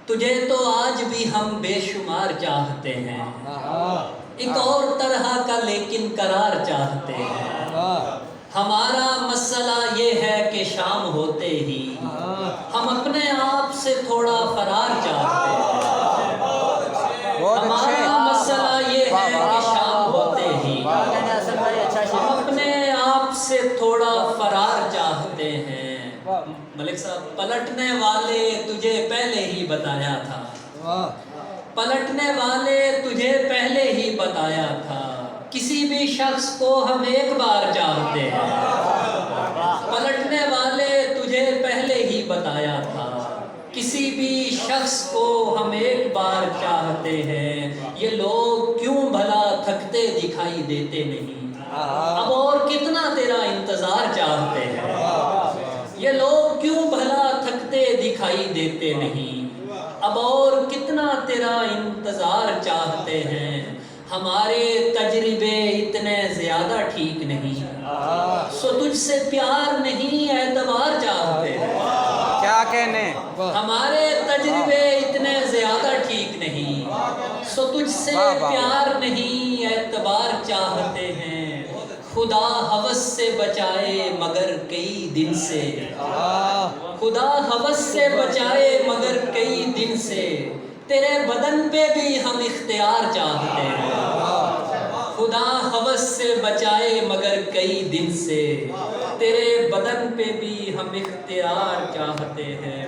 تجھے تو آج بھی ہم بے شمار چاہتے ہیں، ایک اور طرح کا لیکن قرار چاہتے ہیں۔ ہمارا مسئلہ یہ ہے کہ شام ہوتے ہی ہم اپنے آپ سے تھوڑا فرار چاہتے ہیں۔ ہمارا مسئلہ یہ ہے کہ شام ہوتے ہی ہم اپنے آپ سے تھوڑا فرار چاہتے ہیں۔ ملک صاحب، پلٹنے والے تجھے پہلے ہی بتایا تھا، پلٹنے والے تجھے پہلے ہی بتایا تھا، کسی بھی شخص کو ہم ایک بار چاہتے ہیں۔ پلٹنے والے تجھے پہلے ہی بتایا تھا، کسی بھی شخص کو ہم ایک بار چاہتے ہیں۔ یہ لوگ کیوں بھلا تھکتے دکھائی دیتے نہیں، اب اور کتنا تیرا انتظار چاہتے ہیں۔ یہ لوگ کیوں بھلا تھکتے دکھائی دیتے نہیں، اب اور کتنا تیرا انتظار چاہتے ہیں۔ ہمارے تجربے اتنے زیادہ ٹھیک نہیں، سو تجھ سے پیار نہیں اعتبار چاہتے ہیں۔ کیا کہنے؟ ہمارے تجربے اتنے زیادہ ٹھیک نہیں، سو تجھ سے پیار نہیں اعتبار چاہتے ہیں۔ خدا ہوس سے بچائے مگر کئی دن سے، خدا ہوس سے بچائے مگر کئی دن سے، تیرے بدن پہ بھی ہم اختیار چاہتے ہیں۔ خدا ہوس سے بچائے مگر کئی دن سے، تیرے بدن پہ بھی ہم اختیار چاہتے ہیں۔